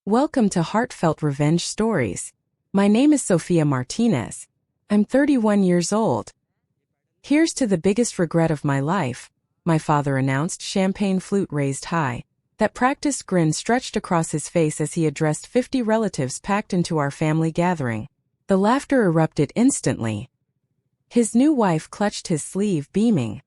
Welcome to Heartfelt Revenge Stories. My name is Sofia Martinez. I'm 31 years old. Here's to the biggest regret of my life, my father announced, champagne flute raised high. That practiced grin stretched across his face as he addressed 50 relatives packed into our family gathering. The laughter erupted instantly. His new wife clutched his sleeve, beaming.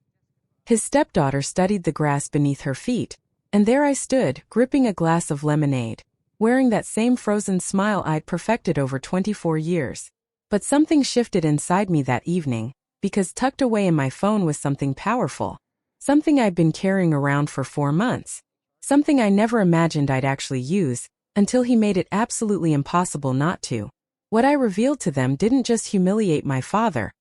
His stepdaughter studied the grass beneath her feet, and there I stood, gripping a glass of lemonade, wearing that same frozen smile I'd perfected over 24 years. But something shifted inside me that evening, because tucked away in my phone was something powerful. Something I'd been carrying around for 4 months. Something I never imagined I'd actually use, until he made it absolutely impossible not to. What I revealed to them didn't just humiliate my father.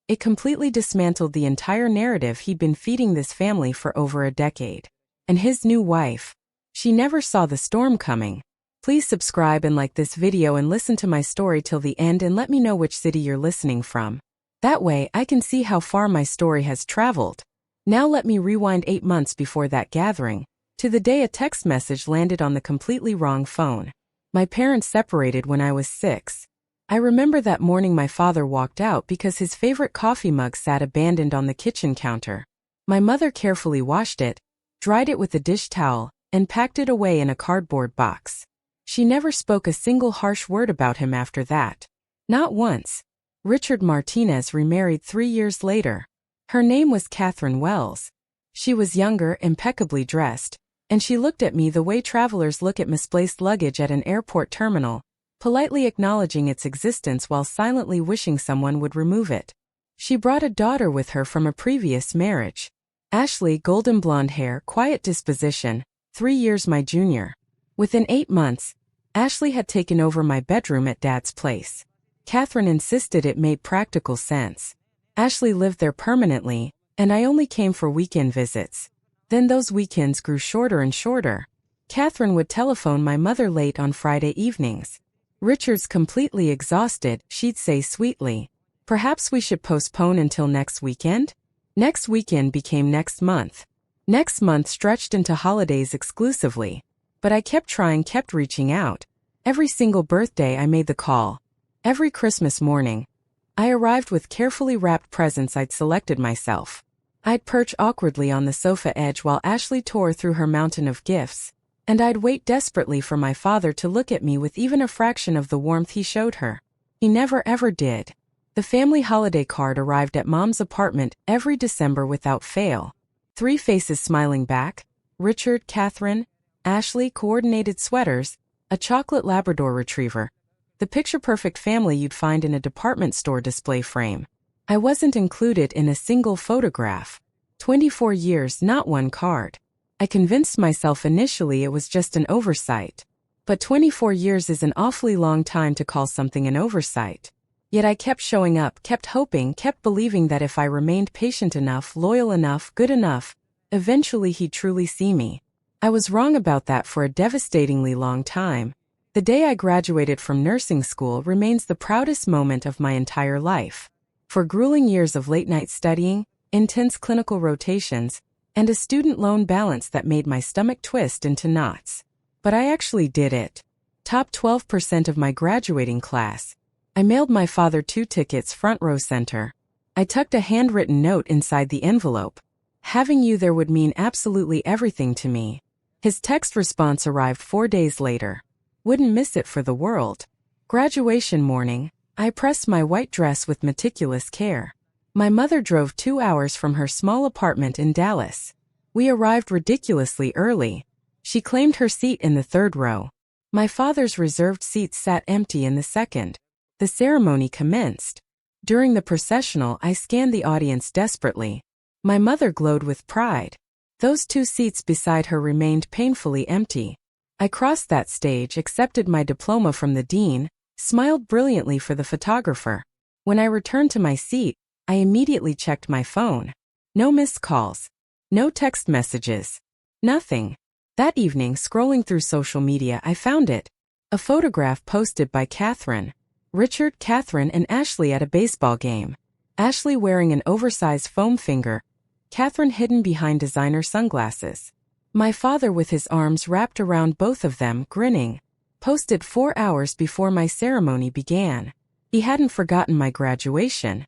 It completely dismantled the entire narrative he'd been feeding this family for over a decade. And his new wife. She never saw the storm coming. Please subscribe and like this video and listen to my story till the end and let me know which city you're listening from. That way I can see how far my story has traveled. Now let me rewind 8 months before that gathering, to the day a text message landed on the completely wrong phone. My parents separated when I was 6. I remember that morning my father walked out because his favorite coffee mug sat abandoned on the kitchen counter. My mother carefully washed it, dried it with a dish towel, and packed it away in a cardboard box. She never spoke a single harsh word about him after that. Not once. Richard Martinez remarried 3 years later. Her name was Catherine Wells. She was younger, impeccably dressed, and she looked at me the way travelers look at misplaced luggage at an airport terminal, politely acknowledging its existence while silently wishing someone would remove it. She brought a daughter with her from a previous marriage. Ashley, golden blonde hair, quiet disposition, 3 years my junior. Within 8 months, Ashley had taken over my bedroom at Dad's place. Catherine insisted it made practical sense. Ashley lived there permanently, and I only came for weekend visits. Then those weekends grew shorter and shorter. Catherine would telephone my mother late on Friday evenings. Richard's completely exhausted, she'd say sweetly, "Perhaps we should postpone until next weekend?" Next weekend became next month. Next month stretched into holidays exclusively. But I kept trying, kept reaching out. Every single birthday I made the call. Every Christmas morning, I arrived with carefully wrapped presents I'd selected myself. I'd perch awkwardly on the sofa edge while Ashley tore through her mountain of gifts, and I'd wait desperately for my father to look at me with even a fraction of the warmth he showed her. He never ever did. The family holiday card arrived at Mom's apartment every December without fail. 3 faces smiling back: Richard, Catherine, Ashley, coordinated sweaters, a chocolate Labrador retriever. The picture-perfect family you'd find in a department store display frame. I wasn't included in a single photograph. 24 years, not one card. I convinced myself initially it was just an oversight. But 24 years is an awfully long time to call something an oversight. Yet I kept showing up, kept hoping, kept believing that if I remained patient enough, loyal enough, good enough, eventually he'd truly see me. I was wrong about that for a devastatingly long time. The day I graduated from nursing school remains the proudest moment of my entire life. For grueling years of late-night studying, intense clinical rotations, and a student loan balance that made my stomach twist into knots. But I actually did it. Top 12% of my graduating class. I mailed my father 2 tickets, front row center. I tucked a handwritten note inside the envelope. Having you there would mean absolutely everything to me. His text response arrived 4 days later. Wouldn't miss it for the world. Graduation morning, I pressed my white dress with meticulous care. My mother drove 2 hours from her small apartment in Dallas. We arrived ridiculously early. She claimed her seat in the 3rd row. My father's reserved seat sat empty in the 2nd. The ceremony commenced. During the processional, I scanned the audience desperately. My mother glowed with pride. Those 2 seats beside her remained painfully empty. I crossed that stage, accepted my diploma from the dean, smiled brilliantly for the photographer. When I returned to my seat, I immediately checked my phone. No missed calls. No text messages. Nothing. That evening, scrolling through social media, I found it. A photograph posted by Catherine. Richard, Catherine, and Ashley at a baseball game. Ashley wearing an oversized foam finger, Catherine hidden behind designer sunglasses. My father with his arms wrapped around both of them, grinning. Posted 4 hours before my ceremony began. He hadn't forgotten my graduation.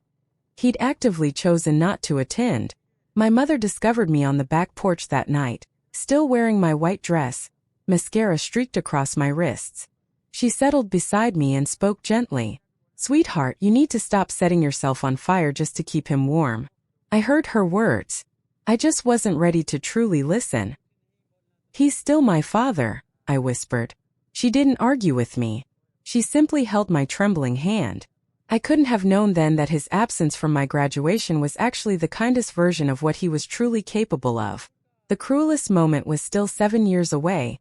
He'd actively chosen not to attend. My mother discovered me on the back porch that night, still wearing my white dress, mascara streaked across my wrists. She settled beside me and spoke gently. "Sweetheart, you need to stop setting yourself on fire just to keep him warm." I heard her words. I just wasn't ready to truly listen. "He's still my father," I whispered. She didn't argue with me. She simply held my trembling hand. I couldn't have known then that his absence from my graduation was actually the kindest version of what he was truly capable of. The cruelest moment was still 7 years away,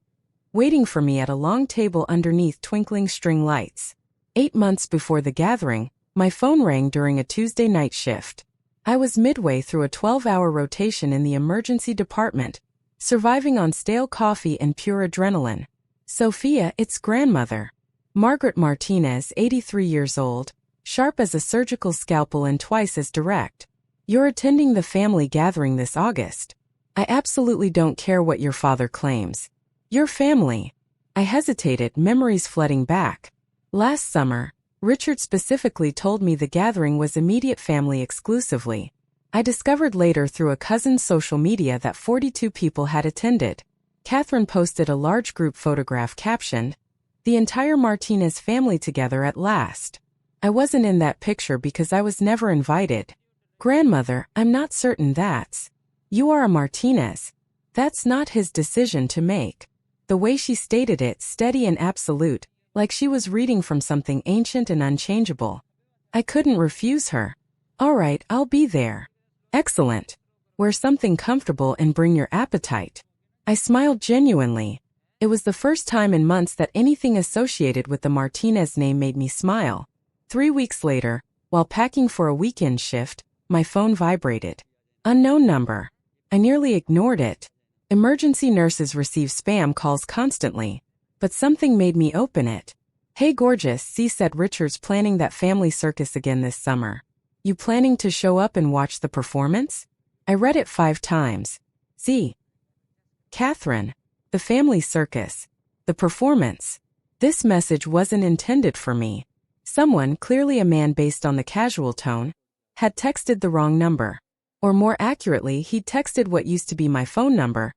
waiting for me at a long table underneath twinkling string lights. 8 months before the gathering, my phone rang during a Tuesday night shift. I was midway through a 12-hour rotation in the emergency department, surviving on stale coffee and pure adrenaline. "Sophia, it's grandmother. Margaret Martinez, 83 years old, sharp as a surgical scalpel and twice as direct. You're attending the family gathering this August. I absolutely don't care what your father claims. Your family." I hesitated, memories flooding back. Last summer, Richard specifically told me the gathering was immediate family exclusively. I discovered later through a cousin's social media that 42 people had attended. Catherine posted a large group photograph captioned, "The entire Martinez family together at last." I wasn't in that picture because I was never invited. "Grandmother, I'm not certain that's. You are a Martinez. That's not his decision to make." The way she stated it, steady and absolute, like she was reading from something ancient and unchangeable. I couldn't refuse her. "All right, I'll be there." "Excellent. Wear something comfortable and bring your appetite." I smiled genuinely. It was the first time in months that anything associated with the Martinez name made me smile. 3 weeks later, while packing for a weekend shift, my phone vibrated. Unknown number. I nearly ignored it. Emergency nurses receive spam calls constantly, but something made me open it. "Hey gorgeous, C said Richard's planning that family circus again this summer. You planning to show up and watch the performance?" I read it 5 times. Z. Catherine. The family circus. The performance. This message wasn't intended for me. Someone, clearly a man based on the casual tone, had texted the wrong number. Or more accurately, he'd texted what used to be my phone number.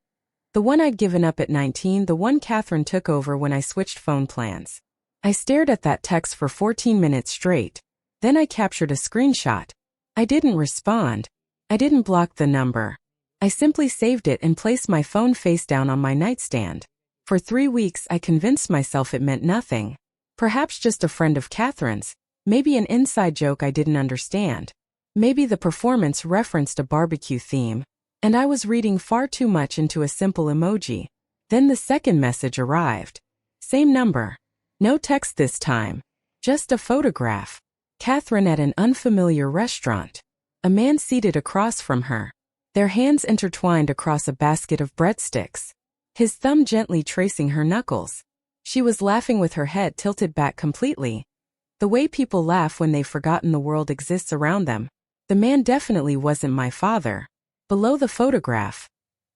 The one I'd given up at 19, the one Catherine took over when I switched phone plans. I stared at that text for 14 minutes straight. Then I captured a screenshot. I didn't respond. I didn't block the number. I simply saved it and placed my phone face down on my nightstand. For 3 weeks I convinced myself it meant nothing. Perhaps just a friend of Catherine's. Maybe an inside joke I didn't understand. Maybe the performance referenced a barbecue theme, and I was reading far too much into a simple emoji. Then the second message arrived. Same number. No text this time. Just a photograph. Catherine at an unfamiliar restaurant. A man seated across from her. Their hands intertwined across a basket of breadsticks. His thumb gently tracing her knuckles. She was laughing with her head tilted back completely. The way people laugh when they've forgotten the world exists around them. The man definitely wasn't my father. Below the photograph.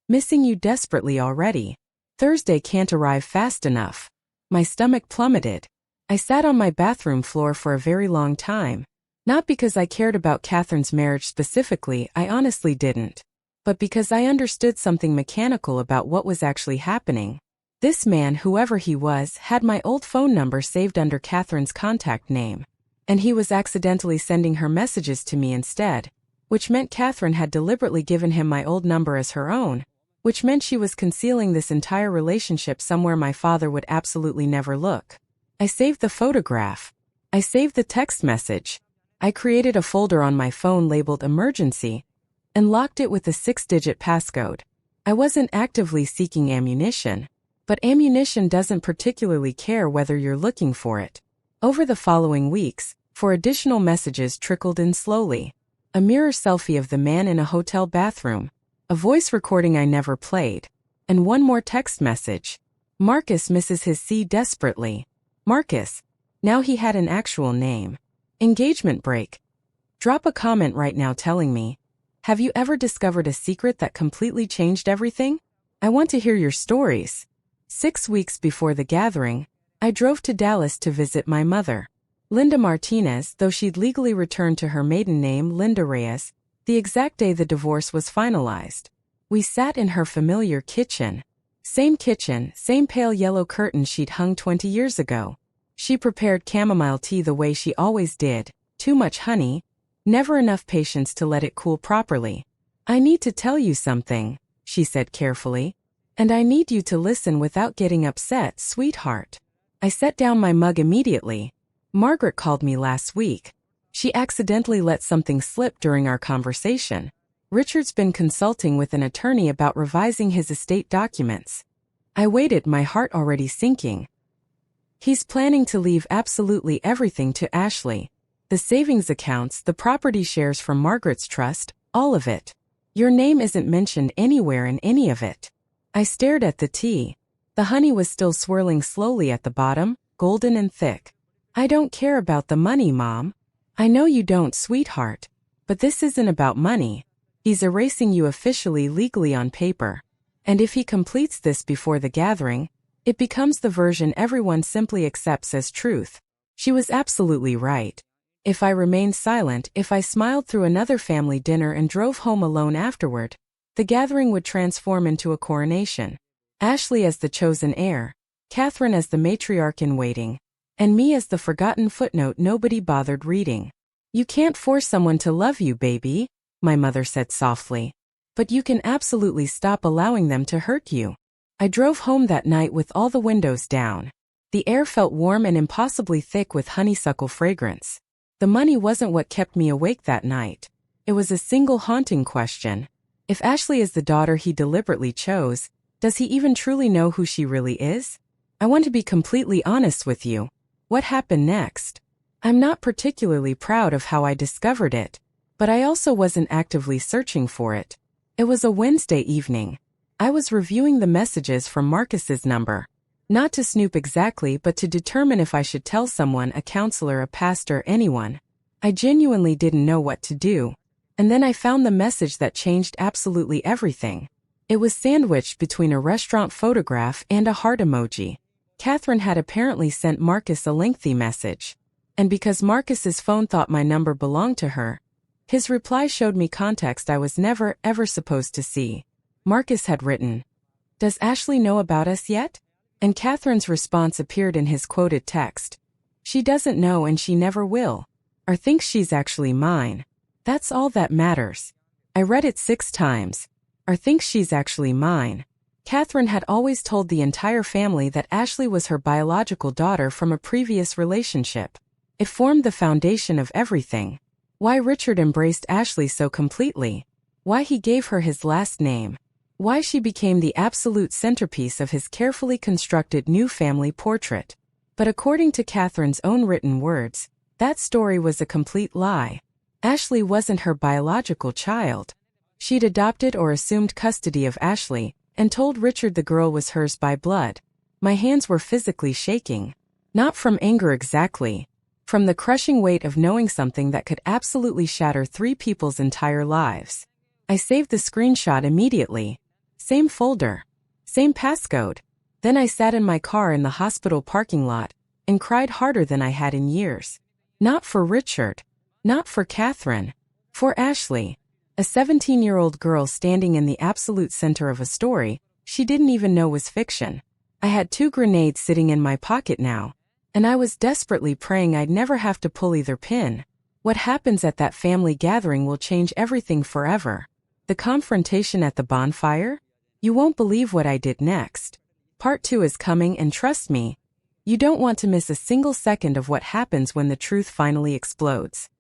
"Missing you desperately already. Thursday can't arrive fast enough." My stomach plummeted. I sat on my bathroom floor for a very long time. Not because I cared about Catherine's marriage specifically, I honestly didn't. But because I understood something mechanical about what was actually happening. This man, whoever he was, had my old phone number saved under Catherine's contact name. And he was accidentally sending her messages to me instead. Which meant Catherine had deliberately given him my old number as her own. Which meant she was concealing this entire relationship somewhere my father would absolutely never look. I saved the photograph. I saved the text message. I created a folder on my phone labeled emergency and locked it with a 6-digit passcode. I wasn't actively seeking ammunition, but ammunition doesn't particularly care whether you're looking for it. Over the following weeks, 4 additional messages trickled in slowly. A mirror selfie of the man in a hotel bathroom, a voice recording I never played, and one more text message. Marcus misses his C desperately. Marcus. Now he had an actual name. Engagement break. Drop a comment right now telling me, have you ever discovered a secret that completely changed everything? I want to hear your stories. 6 weeks before the gathering, I drove to Dallas to visit my mother, Linda Martinez, though she'd legally returned to her maiden name, Linda Reyes, the exact day the divorce was finalized. We sat in her familiar kitchen. Same kitchen, same pale yellow curtain she'd hung 20 years ago. She prepared chamomile tea the way she always did, too much honey, never enough patience to let it cool properly. "I need to tell you something," she said carefully. "And I need you to listen without getting upset, sweetheart." I set down my mug immediately. Margaret called me last week. She accidentally let something slip during our conversation. Richard's been consulting with an attorney about revising his estate documents. I waited, my heart already sinking. He's planning to leave absolutely everything to Ashley. The savings accounts, the property shares from Margaret's trust, all of it. Your name isn't mentioned anywhere in any of it. I stared at the tea. The honey was still swirling slowly at the bottom, golden and thick. "I don't care about the money, Mom." "I know you don't, sweetheart. But this isn't about money. He's erasing you officially, legally on paper. And if he completes this before the gathering, it becomes the version everyone simply accepts as truth." She was absolutely right. If I remained silent, if I smiled through another family dinner and drove home alone afterward, the gathering would transform into a coronation. Ashley as the chosen heir, Catherine as the matriarch in waiting, and me as the forgotten footnote nobody bothered reading. "You can't force someone to love you, baby," my mother said softly. "But you can absolutely stop allowing them to hurt you." I drove home that night with all the windows down. The air felt warm and impossibly thick with honeysuckle fragrance. The money wasn't what kept me awake that night. It was a single haunting question. If Ashley is the daughter he deliberately chose, does he even truly know who she really is? I want to be completely honest with you. What happened next? I'm not particularly proud of how I discovered it, but I also wasn't actively searching for it. It was a Wednesday evening. I was reviewing the messages from Marcus's number. Not to snoop exactly, but to determine if I should tell someone, a counselor, a pastor, anyone. I genuinely didn't know what to do. And then I found the message that changed absolutely everything. It was sandwiched between a restaurant photograph and a heart emoji. Catherine had apparently sent Marcus a lengthy message. And because Marcus's phone thought my number belonged to her, his reply showed me context I was never, ever supposed to see. Marcus had written, "Does Ashley know about us yet?" And Catherine's response appeared in his quoted text. "She doesn't know and she never will. Or thinks she's actually mine. That's all that matters." I read it 6 times. Or thinks she's actually mine. Catherine had always told the entire family that Ashley was her biological daughter from a previous relationship. It formed the foundation of everything. Why Richard embraced Ashley so completely. Why he gave her his last name. Why she became the absolute centerpiece of his carefully constructed new family portrait. But according to Catherine's own written words, that story was a complete lie. Ashley wasn't her biological child. She'd adopted or assumed custody of Ashley, and told Richard the girl was hers by blood. My hands were physically shaking. Not from anger exactly. From the crushing weight of knowing something that could absolutely shatter 3 people's entire lives. I saved the screenshot immediately. Same folder. Same passcode. Then I sat in my car in the hospital parking lot, and cried harder than I had in years. Not for Richard. Not for Catherine. For Ashley. A 17-year-old girl standing in the absolute center of a story she didn't even know was fiction. I had 2 grenades sitting in my pocket now, and I was desperately praying I'd never have to pull either pin. What happens at that family gathering will change everything forever. The confrontation at the bonfire? You won't believe what I did next. Part 2 is coming, and trust me, you don't want to miss a single second of what happens when the truth finally explodes.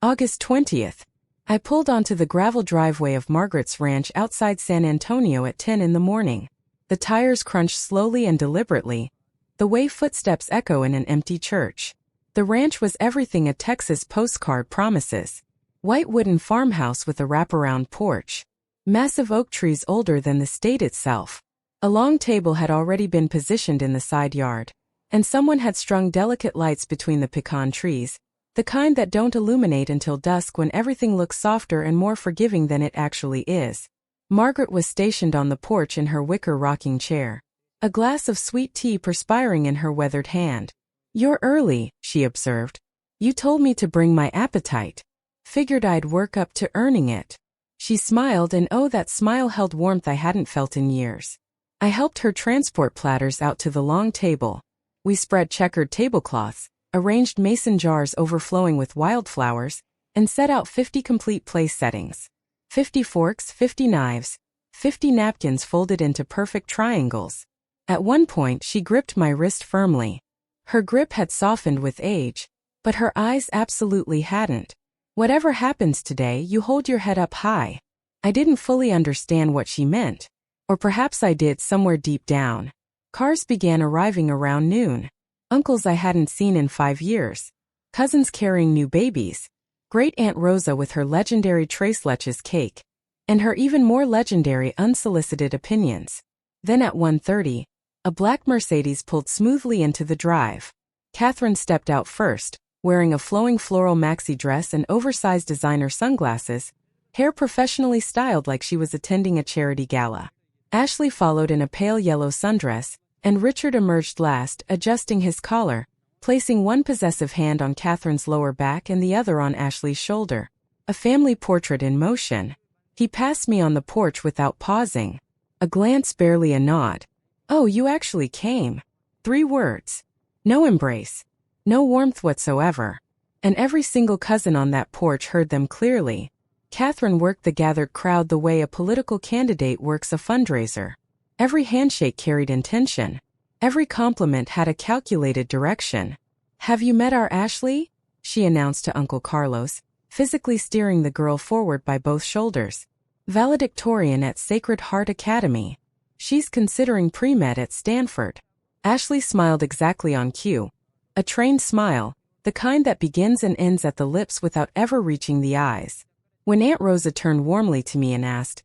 August 20th. I pulled onto the gravel driveway of Margaret's ranch outside San Antonio at 10 in the morning. The tires crunch slowly and deliberately, the way footsteps echo in an empty church. The ranch was everything a Texas postcard promises. White wooden farmhouse with a wraparound porch. Massive oak trees older than the state itself. A long table had already been positioned in the side yard, and someone had strung delicate lights between the pecan trees, the kind that don't illuminate until dusk when everything looks softer and more forgiving than it actually is. Margaret was stationed on the porch in her wicker rocking chair. a glass of sweet tea perspiring in her weathered hand. "You're early," she observed. "You told me to bring my appetite. Figured I'd work up to earning it." She smiled, and oh, that smile held warmth I hadn't felt in years. I helped her transport platters out to the long table. We spread checkered tablecloths, arranged mason jars overflowing with wildflowers, and set out 50 complete place settings. 50 forks, 50 knives, 50 napkins folded into perfect triangles. At one point she gripped my wrist firmly. Her grip had softened with age, but her eyes absolutely hadn't. "Whatever happens today, you hold your head up high." I didn't fully understand what she meant. Or perhaps I did somewhere deep down. Cars began arriving around noon. Uncles I hadn't seen in 5 years. Cousins carrying new babies. Great Aunt Rosa with her legendary tres leches cake. And her even more legendary unsolicited opinions. Then at 1:30, a black Mercedes pulled smoothly into the drive. Catherine stepped out first, wearing a flowing floral maxi dress and oversized designer sunglasses, hair professionally styled like she was attending a charity gala. Ashley followed in a pale yellow sundress, and Richard emerged last, adjusting his collar, placing one possessive hand on Catherine's lower back and the other on Ashley's shoulder. A family portrait in motion. He passed me on the porch without pausing. A glance, barely a nod. "Oh, you actually came." 3 words. No embrace. No warmth whatsoever. And every single cousin on that porch heard them clearly. Catherine worked the gathered crowd the way a political candidate works a fundraiser. Every handshake carried intention. Every compliment had a calculated direction. "Have you met our Ashley?" she announced to Uncle Carlos, physically steering the girl forward by both shoulders. "Valedictorian at Sacred Heart Academy. She's considering pre-med at Stanford." Ashley smiled exactly on cue. A trained smile, the kind that begins and ends at the lips without ever reaching the eyes. When Aunt Rosa turned warmly to me and asked,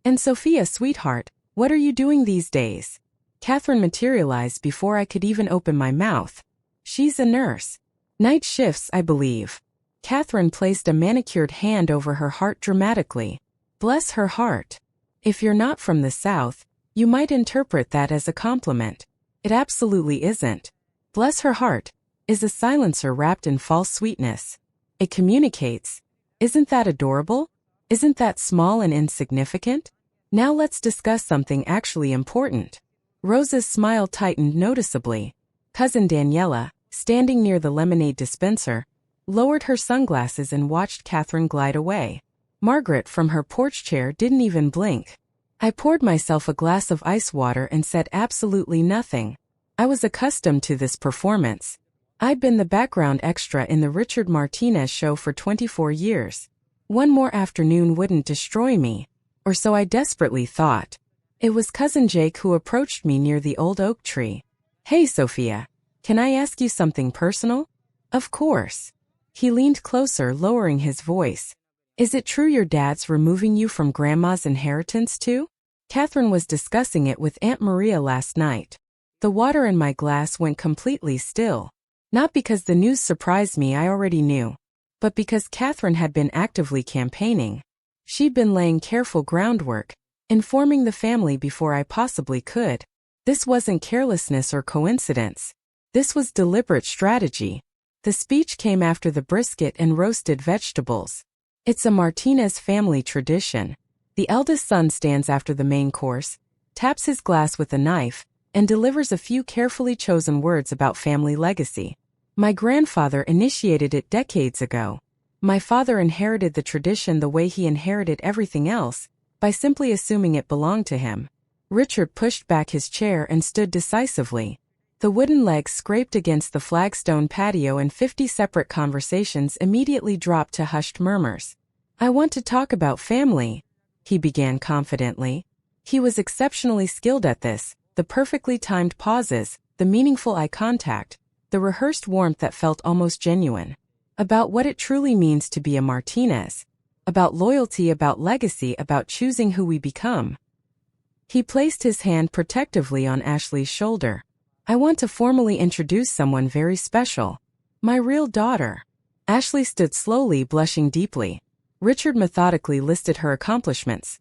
"And Sophia, sweetheart, what are you doing these days?" Catherine materialized before I could even open my mouth. "She's a nurse. Night shifts, I believe." Catherine placed a manicured hand over her heart dramatically. Bless her heart. If you're not from the South, you might interpret that as a compliment. It absolutely isn't. Bless her heart is a silencer wrapped in false sweetness. It communicates. Isn't that adorable? Isn't that small and insignificant? Now let's discuss something actually important. Rosa's smile tightened noticeably. Cousin Daniela, standing near the lemonade dispenser, lowered her sunglasses and watched Catherine glide away. Margaret, from her porch chair, didn't even blink. I poured myself a glass of ice water and said absolutely nothing. I was accustomed to this performance. I'd been the background extra in the Richard Martinez show for 24 years. One more afternoon wouldn't destroy me, or so I desperately thought. It was Cousin Jake who approached me near the old oak tree. "Hey, Sophia, can I ask you something personal?" "Of course." He leaned closer, lowering his voice. "Is it true your dad's removing you from Grandma's inheritance too?" Catherine was discussing it with Aunt Maria last night. The water in my glass went completely still. Not because the news surprised me, I already knew, but because Catherine had been actively campaigning. She'd been laying careful groundwork, informing the family before I possibly could. This wasn't carelessness or coincidence. This was deliberate strategy. The speech came after the brisket and roasted vegetables. It's a Martinez family tradition. The eldest son stands after the main course, taps his glass with a knife, and delivers a few carefully chosen words about family legacy. My grandfather initiated it decades ago. My father inherited the tradition the way he inherited everything else, by simply assuming it belonged to him. Richard pushed back his chair and stood decisively. The wooden legs scraped against the flagstone patio and 50 separate conversations immediately dropped to hushed murmurs. "I want to talk about family," he began confidently. He was exceptionally skilled at this, the perfectly timed pauses, the meaningful eye contact, the rehearsed warmth that felt almost genuine. About what it truly means to be a Martinez. About loyalty, about legacy, about choosing who we become. He placed his hand protectively on Ashley's shoulder. "I want to formally introduce someone very special. My real daughter." Ashley stood slowly, blushing deeply. Richard methodically listed her accomplishments.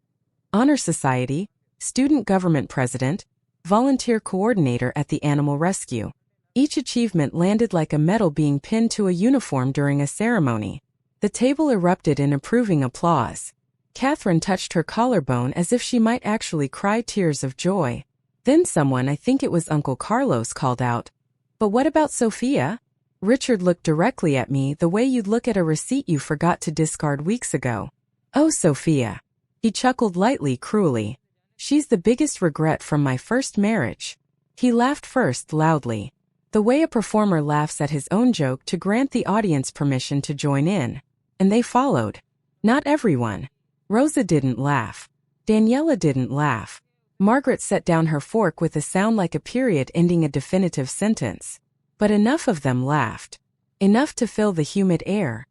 Honor Society, Student Government President, volunteer coordinator at the animal rescue. Each achievement landed like a medal being pinned to a uniform during a ceremony. The table erupted in approving applause. Catherine touched her collarbone as if she might actually cry tears of joy. Then someone, I think it was Uncle Carlos, called out, "But what about Sophia?" Richard looked directly at me the way you'd look at a receipt you forgot to discard weeks ago. "Oh, Sophia." He chuckled lightly, cruelly. "She's the biggest regret from my first marriage." He laughed first, loudly. The way a performer laughs at his own joke to grant the audience permission to join in. And they followed. Not everyone. Rosa didn't laugh. Daniela didn't laugh. Margaret set down her fork with a sound like a period ending a definitive sentence. But enough of them laughed. Enough to fill the humid air.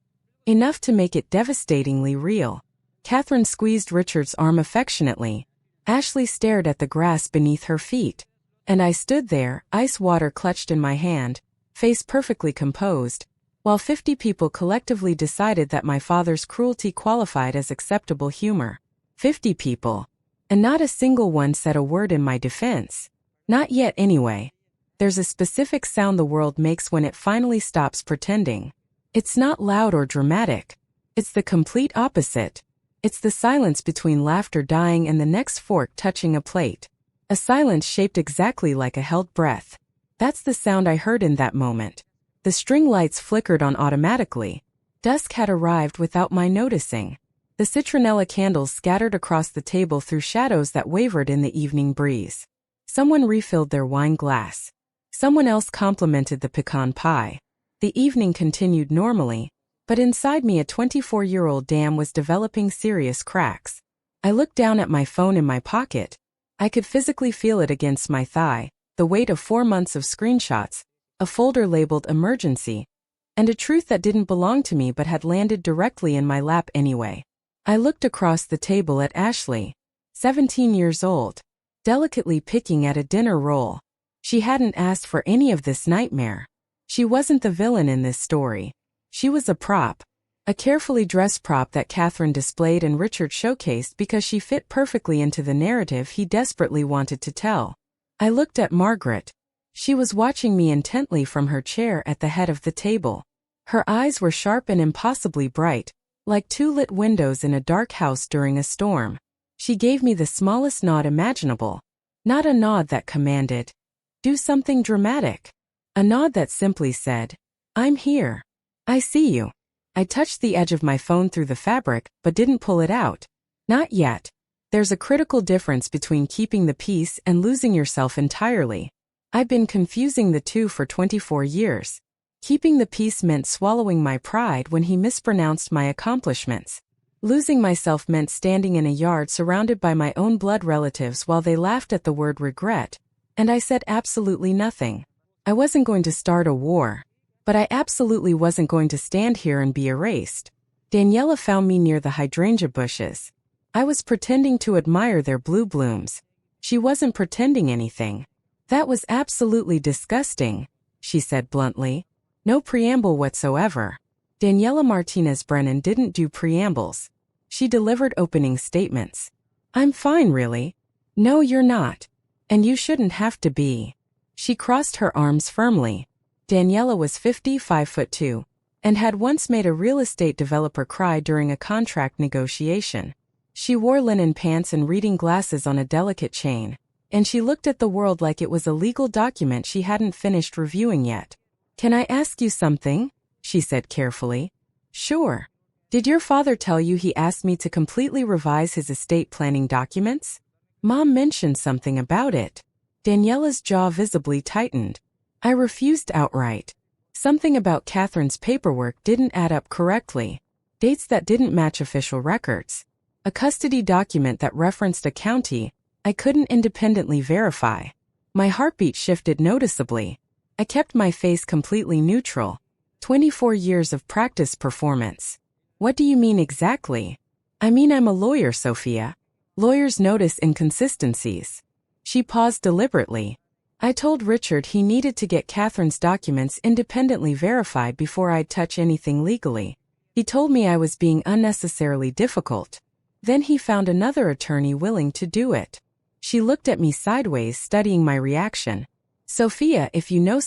Enough to make it devastatingly real. Catherine squeezed Richard's arm affectionately. Ashley stared at the grass beneath her feet. And I stood there, ice water clutched in my hand, face perfectly composed, while 50 people collectively decided that my father's cruelty qualified as acceptable humor. 50 people. And not a single one said a word in my defense. Not yet, anyway. There's a specific sound the world makes when it finally stops pretending. It's not loud or dramatic. It's the complete opposite. It's the silence between laughter dying and the next fork touching a plate. A silence shaped exactly like a held breath. That's the sound I heard in that moment. The string lights flickered on automatically. Dusk had arrived without my noticing. The citronella candles scattered across the table through shadows that wavered in the evening breeze. Someone refilled their wine glass. Someone else complimented the pecan pie. The evening continued normally, but inside me a 24-year-old dam was developing serious cracks. I looked down at my phone in my pocket. I could physically feel it against my thigh, the weight of 4 months of screenshots, a folder labeled emergency, and a truth that didn't belong to me but had landed directly in my lap anyway. I looked across the table at Ashley, 17 years old, delicately picking at a dinner roll. She hadn't asked for any of this nightmare. She wasn't the villain in this story. She was a prop. A carefully dressed prop that Catherine displayed and Richard showcased because she fit perfectly into the narrative he desperately wanted to tell. I looked at Margaret. She was watching me intently from her chair at the head of the table. Her eyes were sharp and impossibly bright, like 2 lit windows in a dark house during a storm. She gave me the smallest nod imaginable. Not a nod that commanded, "Do something dramatic." A nod that simply said, "I'm here. I see you." I touched the edge of my phone through the fabric, but didn't pull it out. Not yet. There's a critical difference between keeping the peace and losing yourself entirely. I've been confusing the two for 24 years. Keeping the peace meant swallowing my pride when he mispronounced my accomplishments. Losing myself meant standing in a yard surrounded by my own blood relatives while they laughed at the word regret, and I said absolutely nothing. I wasn't going to start a war. But I absolutely wasn't going to stand here and be erased. Daniela found me near the hydrangea bushes. I was pretending to admire their blue blooms. She wasn't pretending anything. "That was absolutely disgusting," she said bluntly. No preamble whatsoever. Daniela Martinez Brennan didn't do preambles. She delivered opening statements. "I'm fine, really." "No, you're not. And you shouldn't have to be." She crossed her arms firmly. Daniela was 55'2", and had once made a real estate developer cry during a contract negotiation. She wore linen pants and reading glasses on a delicate chain, and she looked at the world like it was a legal document she hadn't finished reviewing yet. "Can I ask you something?" she said carefully. "Sure. Did your father tell you he asked me to completely revise his estate planning documents?" Mom mentioned something about it. Daniela's jaw visibly tightened. I refused outright. Something about Catherine's paperwork didn't add up correctly. Dates that didn't match official records. A custody document that referenced a county I couldn't independently verify. My heartbeat shifted noticeably. I kept my face completely neutral. 24 years of practice performance. "What do you mean exactly?" "I mean I'm a lawyer, Sophia. Lawyers notice inconsistencies." She paused deliberately. "I told Richard he needed to get Catherine's documents independently verified before I'd touch anything legally. He told me I was being unnecessarily difficult. Then he found another attorney willing to do it." She looked at me sideways, studying my reaction. Sophia, if you know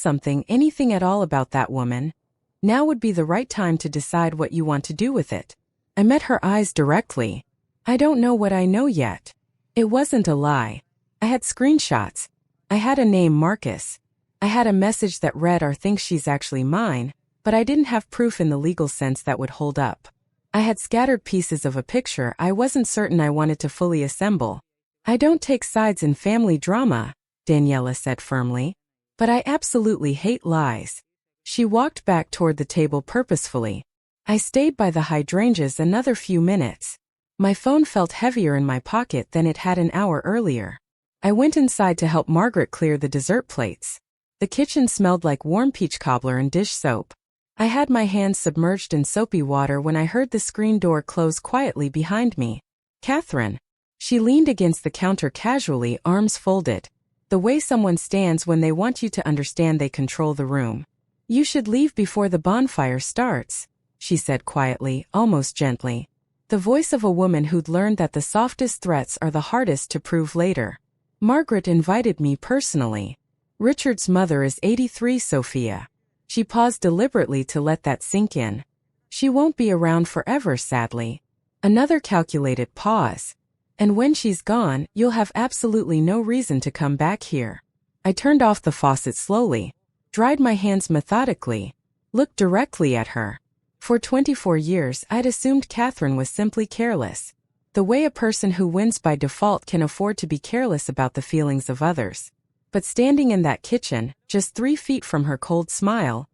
anything at all about that woman, now would be the right time to decide what you want to do with it. I met her eyes directly. I don't know what I know yet. It wasn't a lie. I had screenshots. I had a name, Marcus. I had a message that read, "I think she's actually mine," but I didn't have proof in the legal sense that would hold up. I had scattered pieces of a picture I wasn't certain I wanted to fully assemble. I don't take sides in family drama, Daniela said firmly. But I absolutely hate lies. She walked back toward the table purposefully. I stayed by the hydrangeas another few minutes. My phone felt heavier in my pocket than it had an hour earlier. I went inside to help Margaret clear the dessert plates. The kitchen smelled like warm peach cobbler and dish soap. I had my hands submerged in soapy water when I heard the screen door close quietly behind me. Catherine. She leaned against the counter casually, arms folded. The way someone stands when they want you to understand they control the room. You should leave before the bonfire starts, she said quietly, almost gently. The voice of a woman who'd learned that the softest threats are the hardest to prove later. Margaret invited me personally. Richard's mother is 83, Sophia. She paused deliberately to let that sink in. She won't be around forever, sadly. Another calculated pause. And when she's gone, you'll have absolutely no reason to come back here. I turned off the faucet slowly, dried my hands methodically, looked directly at her. For 24 years, I'd assumed Catherine was simply careless. The way a person who wins by default can afford to be careless about the feelings of others. But standing in that kitchen, just 3 feet from her cold smile,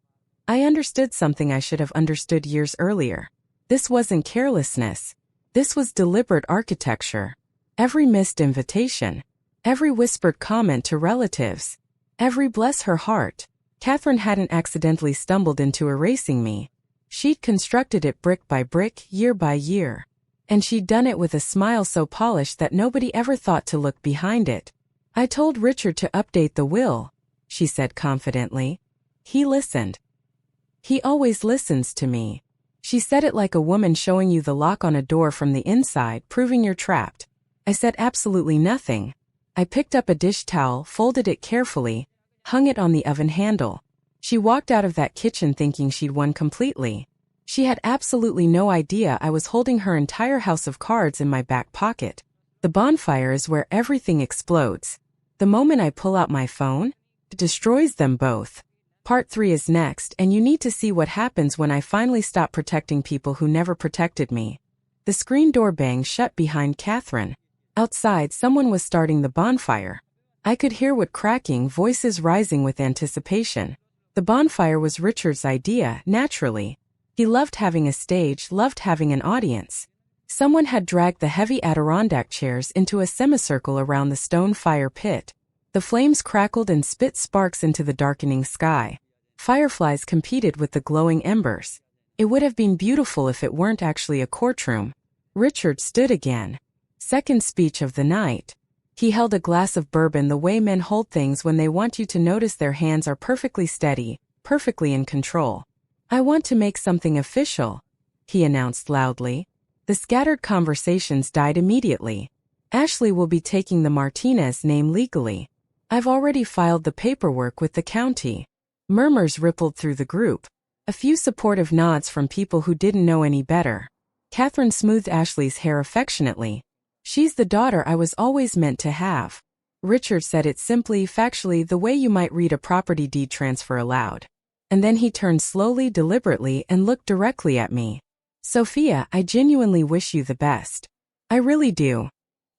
I understood something I should have understood years earlier. This wasn't carelessness. This was deliberate architecture. Every missed invitation, every whispered comment to relatives, every bless her heart. Catherine hadn't accidentally stumbled into erasing me. She'd constructed it brick by brick, year by year. And she'd done it with a smile so polished that nobody ever thought to look behind it. I told Richard to update the will, she said confidently. He listened. He always listens to me. She said it like a woman showing you the lock on a door from the inside, proving you're trapped. I said absolutely nothing. I picked up a dish towel, folded it carefully, hung it on the oven handle. She walked out of that kitchen thinking she'd won completely. She had absolutely no idea I was holding her entire house of cards in my back pocket. The bonfire is where everything explodes. The moment I pull out my phone, it destroys them both. Part 3 is next, and you need to see what happens when I finally stop protecting people who never protected me. The screen door banged shut behind Catherine. Outside, someone was starting the bonfire. I could hear what cracking, voices rising with anticipation. The bonfire was Richard's idea, naturally. He loved having a stage, loved having an audience. Someone had dragged the heavy Adirondack chairs into a semicircle around the stone fire pit. The flames crackled and spit sparks into the darkening sky. Fireflies competed with the glowing embers. It would have been beautiful if it weren't actually a courtroom. Richard stood again. Second speech of the night. He held a glass of bourbon the way men hold things when they want you to notice their hands are perfectly steady, perfectly in control. I want to make something official, he announced loudly. The scattered conversations died immediately. Ashley will be taking the Martinez name legally. I've already filed the paperwork with the county. Murmurs rippled through the group. A few supportive nods from people who didn't know any better. Catherine smoothed Ashley's hair affectionately. She's the daughter I was always meant to have. Richard said it simply, factually, the way you might read a property deed transfer aloud. And then he turned slowly, deliberately, and looked directly at me. Sophia, I genuinely wish you the best. I really do.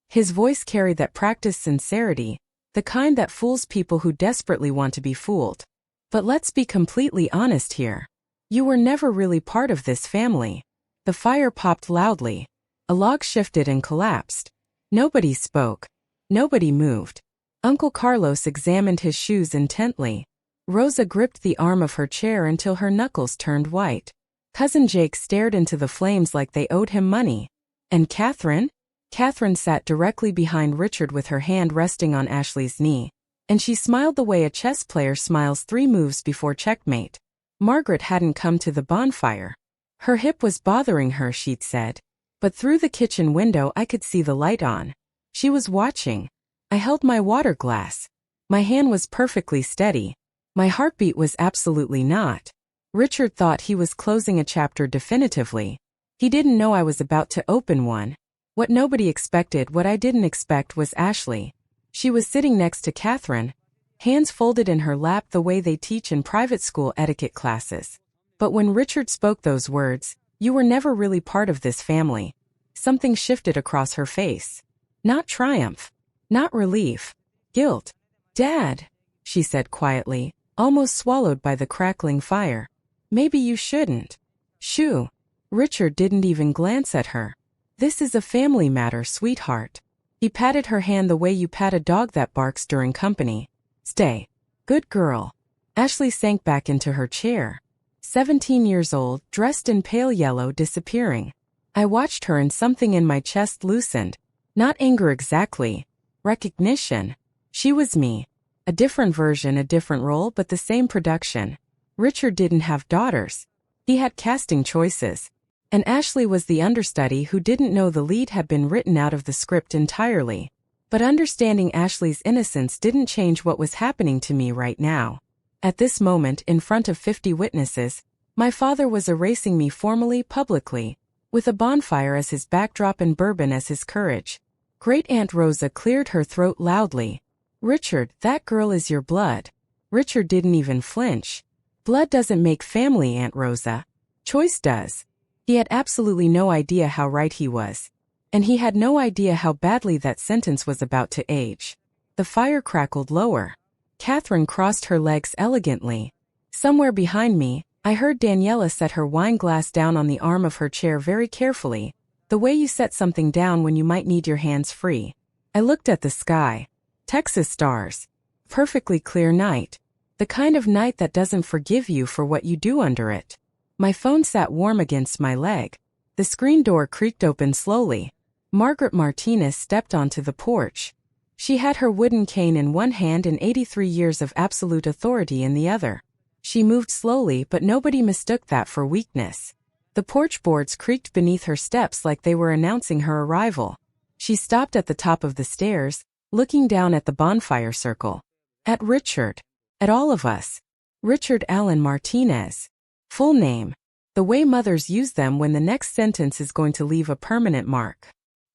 His voice carried that practiced sincerity, the kind that fools people who desperately want to be fooled. But let's be completely honest here. You were never really part of this family. The fire popped loudly. A log shifted and collapsed. Nobody spoke. Nobody moved. Uncle Carlos examined his shoes intently. Rosa gripped the arm of her chair until her knuckles turned white. Cousin Jake stared into the flames like they owed him money. And Catherine? Catherine sat directly behind Richard with her hand resting on Ashley's knee. And she smiled the way a chess player smiles 3 moves before checkmate. Margaret hadn't come to the bonfire. Her hip was bothering her, she'd said. But through the kitchen window I could see the light on. She was watching. I held my water glass. My hand was perfectly steady. My heartbeat was absolutely not. Richard thought he was closing a chapter definitively. He didn't know I was about to open one. What nobody expected, what I didn't expect, was Ashley. She was sitting next to Catherine, hands folded in her lap the way they teach in private school etiquette classes. But when Richard spoke those words, "You were never really part of this family," something shifted across her face. Not triumph. Not relief. Guilt. "Dad," she said quietly, almost swallowed by the crackling fire. "Maybe you shouldn't." "Shoo." Richard didn't even glance at her. "This is a family matter, sweetheart." He patted her hand the way you pat a dog that barks during company. "Stay. Good girl." Ashley sank back into her chair. 17 years old, dressed in pale yellow, disappearing. I watched her and something in my chest loosened. Not anger exactly. Recognition. She was me. A different version, a different role, but the same production. Richard didn't have daughters. He had casting choices. And Ashley was the understudy who didn't know the lead had been written out of the script entirely. But understanding Ashley's innocence didn't change what was happening to me right now. At this moment, in front of 50 witnesses, my father was erasing me formally, publicly, with a bonfire as his backdrop and bourbon as his courage. Great Aunt Rosa cleared her throat loudly. "Richard, that girl is your blood." Richard didn't even flinch. "Blood doesn't make family, Aunt Rosa. Choice does." He had absolutely no idea how right he was. And he had no idea how badly that sentence was about to age. The fire crackled lower. Catherine crossed her legs elegantly. Somewhere behind me, I heard Daniela set her wine glass down on the arm of her chair very carefully, the way you set something down when you might need your hands free. I looked at the sky. Texas stars. Perfectly clear night. The kind of night that doesn't forgive you for what you do under it. My phone sat warm against my leg. The screen door creaked open slowly. Margaret Martinez stepped onto the porch. She had her wooden cane in one hand and 83 years of absolute authority in the other. She moved slowly, but nobody mistook that for weakness. The porch boards creaked beneath her steps like they were announcing her arrival. She stopped at the top of the stairs, looking down at the bonfire circle. At Richard. At all of us. Richard Allen Martinez. Full name. The way mothers use them when the next sentence is going to leave a permanent mark.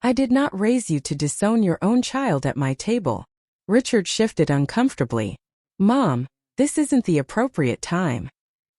"I did not raise you to disown your own child at my table." Richard shifted uncomfortably. "Mom, this isn't the appropriate time."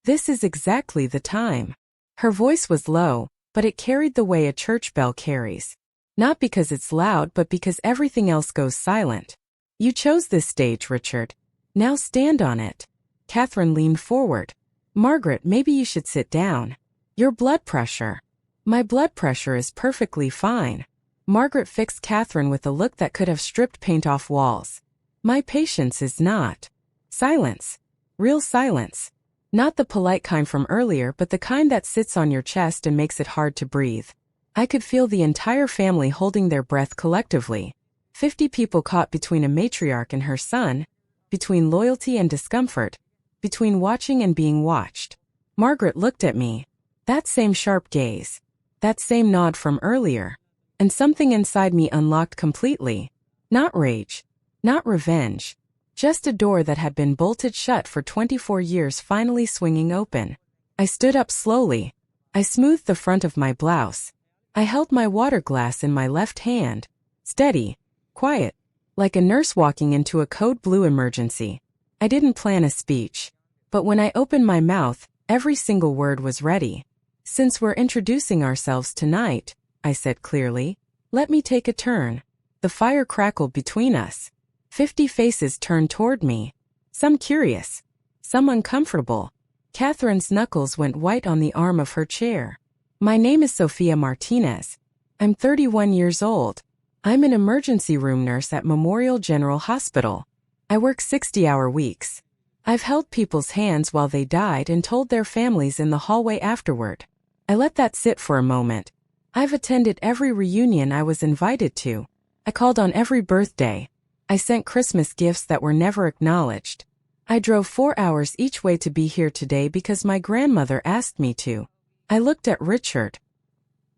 "This is exactly the time." Her voice was low, but it carried the way a church bell carries. Not because it's loud, but because everything else goes silent. "You chose this stage, Richard. Now stand on it." Catherine leaned forward. "Margaret, maybe you should sit down. Your blood pressure." "My blood pressure is perfectly fine." Margaret fixed Catherine with a look that could have stripped paint off walls. "My patience is not." Silence. Real silence. Not the polite kind from earlier, but the kind that sits on your chest and makes it hard to breathe. I could feel the entire family holding their breath collectively. 50 people caught between a matriarch and her son, between loyalty and discomfort, between watching and being watched. Margaret looked at me. That same sharp gaze. That same nod from earlier. And something inside me unlocked completely. Not rage. Not revenge. Just a door that had been bolted shut for 24 years finally swinging open. I stood up slowly. I smoothed the front of my blouse. I held my water glass in my left hand. Steady. Quiet. Like a nurse walking into a code blue emergency. I didn't plan a speech. But when I opened my mouth, every single word was ready. "Since we're introducing ourselves tonight," I said clearly, "let me take a turn." The fire crackled between us. 50 faces turned toward me. Some curious. Some uncomfortable. Catherine's knuckles went white on the arm of her chair. "My name is Sophia Martinez. I'm 31 years old. I'm an emergency room nurse at Memorial General Hospital. I work 60-hour weeks. I've held people's hands while they died and told their families in the hallway afterward. I let that sit for a moment. I've attended every reunion I was invited to. I called on every birthday. I sent Christmas gifts that were never acknowledged. I drove 4 hours each way to be here today because my grandmother asked me to." I looked at Richard.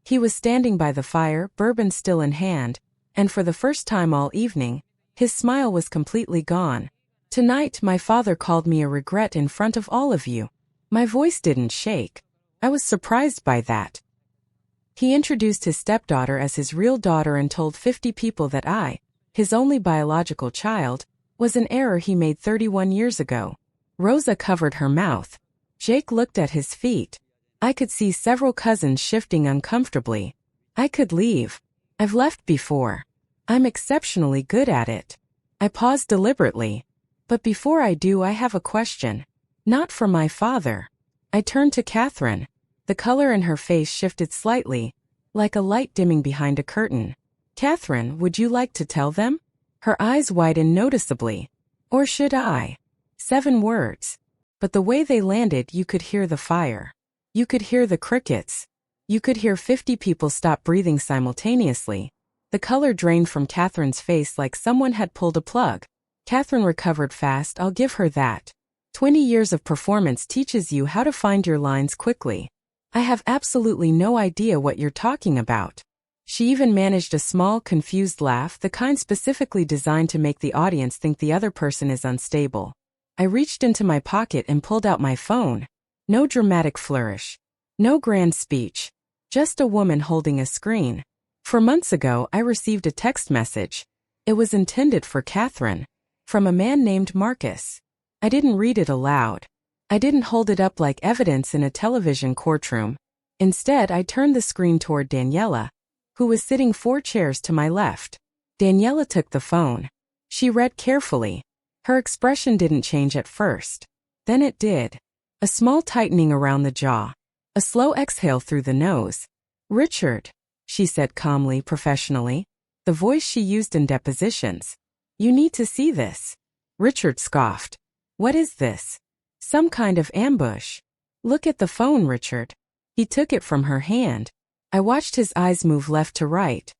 He was standing by the fire, bourbon still in hand, and for the first time all evening, His smile was completely gone. Tonight, my father called me a regret in front of all of you. My voice didn't shake. I was surprised by that. He introduced his stepdaughter as his real daughter and told 50 people that I, his only biological child, was an error he made 31 years ago. Rosa covered her mouth. Jake looked at his feet. I could see several cousins shifting uncomfortably. I could leave. I've left before. I'm exceptionally good at it. I paused deliberately. But before I do, I have a question. Not for my father. I turned to Catherine. The color in her face shifted slightly, like a light dimming behind a curtain. Catherine, would you like to tell them? Her eyes widened noticeably. Or should I? 7 words. But the way they landed, you could hear the fire. You could hear the crickets. You could hear 50 people stop breathing simultaneously. The color drained from Catherine's face like someone had pulled a plug. Catherine recovered fast, I'll give her that. 20 years of performance teaches you how to find your lines quickly. I have absolutely no idea what you're talking about. She even managed a small, confused laugh, the kind specifically designed to make the audience think the other person is unstable. I reached into my pocket and pulled out my phone. No dramatic flourish. No grand speech. Just a woman holding a screen. 4 months ago, I received a text message. It was intended for Catherine. From a man named Marcus. I didn't read it aloud. I didn't hold it up like evidence in a television courtroom. Instead, I turned the screen toward Daniela, who was sitting 4 chairs to my left. Daniela took the phone. She read carefully. Her expression didn't change at first. Then it did. A small tightening around the jaw. A slow exhale through the nose. Richard, she said calmly, professionally. The voice she used in depositions. You need to see this. Richard scoffed. What is this? Some kind of ambush. Look at the phone, Richard. He took it from her hand. I watched his eyes move left to right,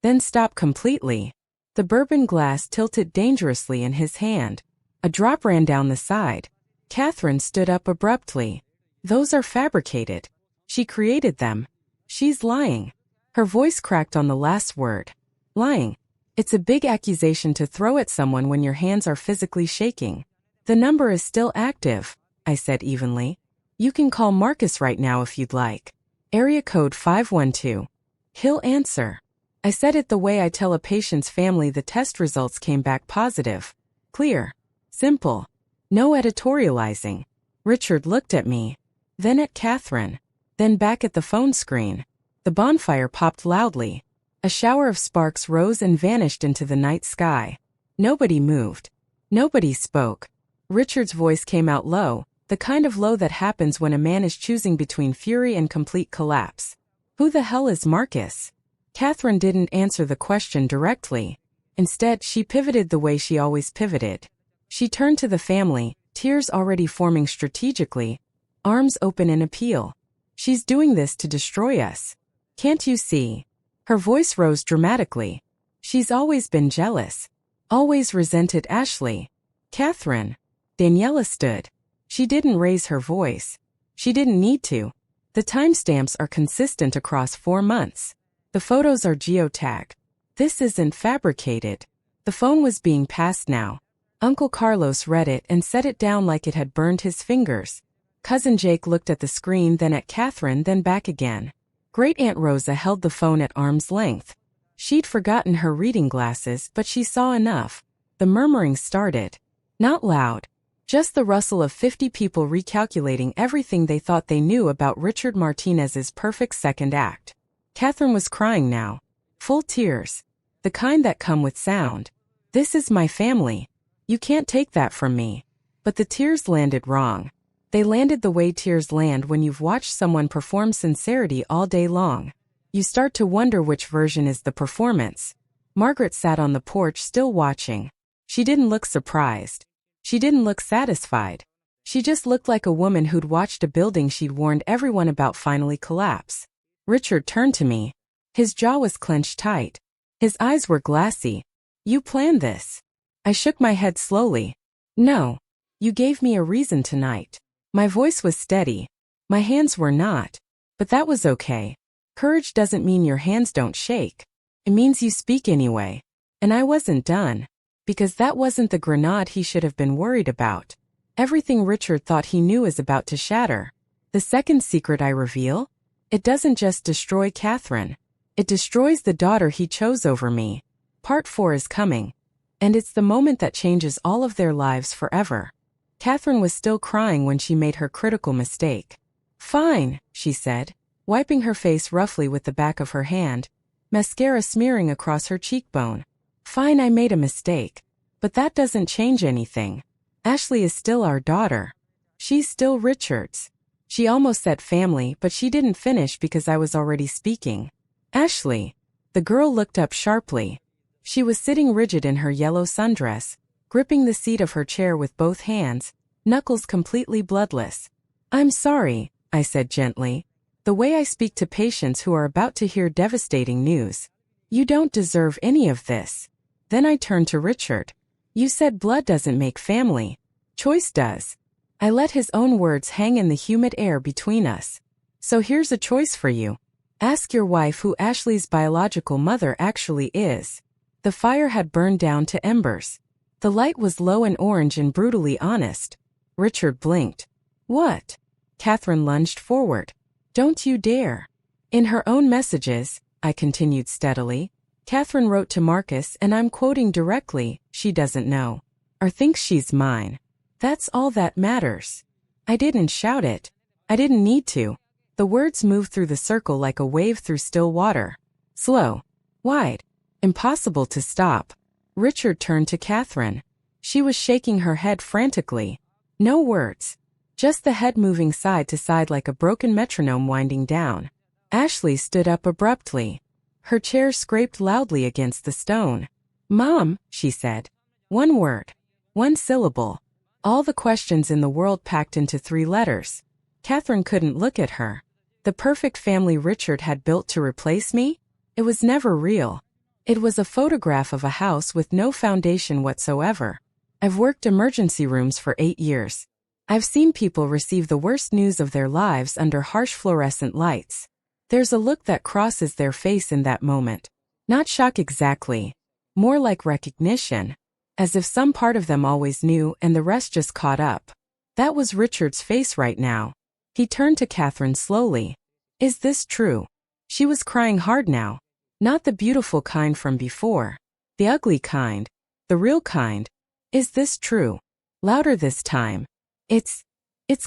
then stop completely. The bourbon glass tilted dangerously in his hand. A drop ran down the side. Catherine stood up abruptly. Those are fabricated. She created them. She's lying. Her voice cracked on the last word. Lying. It's a big accusation to throw at someone when your hands are physically shaking. The number is still active, I said evenly. You can call Marcus right now if you'd like. Area code 512. He'll answer. I said it the way I tell a patient's family the test results came back positive. Clear. Simple. No editorializing. Richard looked at me. Then at Catherine. Then back at the phone screen. The bonfire popped loudly. A shower of sparks rose and vanished into the night sky. Nobody moved. Nobody spoke. Richard's voice came out low, the kind of low that happens when a man is choosing between fury and complete collapse. Who the hell is Marcus? Catherine didn't answer the question directly. Instead, she pivoted the way she always pivoted. She turned to the family, tears already forming strategically, arms open in appeal. She's doing this to destroy us. Can't you see? Her voice rose dramatically. She's always been jealous. Always resented Ashley. Catherine. Daniela stood. She didn't raise her voice. She didn't need to. The timestamps are consistent across 4 months. The photos are geotagged. This isn't fabricated. The phone was being passed now. Uncle Carlos read it and set it down like it had burned his fingers. Cousin Jake looked at the screen, then at Catherine, then back again. Great Aunt Rosa held the phone at arm's length. She'd forgotten her reading glasses, but she saw enough. The murmuring started. Not loud. Just the rustle of 50 people recalculating everything they thought they knew about Richard Martinez's perfect second act. Catherine was crying now. Full tears. The kind that come with sound. This is my family. You can't take that from me. But the tears landed wrong. They landed the way tears land when you've watched someone perform sincerity all day long. You start to wonder which version is the performance. Margaret sat on the porch still watching. She didn't look surprised. She didn't look satisfied. She just looked like a woman who'd watched a building she'd warned everyone about finally collapse. Richard turned to me. His jaw was clenched tight. His eyes were glassy. You planned this. I shook my head slowly. No. You gave me a reason tonight. My voice was steady. My hands were not. But that was okay. Courage doesn't mean your hands don't shake. It means you speak anyway. And I wasn't done. Because that wasn't the grenade he should have been worried about. Everything Richard thought he knew is about to shatter. The second secret I reveal? It doesn't just destroy Catherine. It destroys the daughter he chose over me. Part 4 is coming. And it's the moment that changes all of their lives forever. Catherine was still crying when she made her critical mistake. Fine, she said, wiping her face roughly with the back of her hand, mascara smearing across her cheekbone. Fine, I made a mistake. But that doesn't change anything. Ashley is still our daughter. She's still Richard's. She almost said family, but she didn't finish because I was already speaking. Ashley. The girl looked up sharply. She was sitting rigid in her yellow sundress, gripping the seat of her chair with both hands, knuckles completely bloodless. I'm sorry, I said gently. The way I speak to patients who are about to hear devastating news. You don't deserve any of this. Then I turned to Richard. You said blood doesn't make family. Choice does. I let his own words hang in the humid air between us. So here's a choice for you. Ask your wife who Ashley's biological mother actually is. The fire had burned down to embers. The light was low and orange and brutally honest. Richard blinked. What? Catherine lunged forward. Don't you dare. In her own messages, I continued steadily, Catherine wrote to Marcus, and I'm quoting directly, she doesn't know. Or thinks she's mine. That's all that matters. I didn't shout it. I didn't need to. The words moved through the circle like a wave through still water. Slow. Wide. Impossible to stop. Richard turned to Catherine. She was shaking her head frantically. No words. Just the head moving side to side like a broken metronome winding down. Ashley stood up abruptly. Her chair scraped loudly against the stone. Mom, she said. One word. One syllable. All the questions in the world packed into 3 letters. Catherine couldn't look at her. The perfect family Richard had built to replace me? It was never real. It was a photograph of a house with no foundation whatsoever. I've worked emergency rooms for 8 years. I've seen people receive the worst news of their lives under harsh fluorescent lights. There's a look that crosses their face in that moment. Not shock exactly. More like recognition. As if some part of them always knew and the rest just caught up. That was Richard's face right now. He turned to Catherine slowly. Is this true? She was crying hard now. Not the beautiful kind from before. The ugly kind. The real kind. Is this true? Louder this time. It's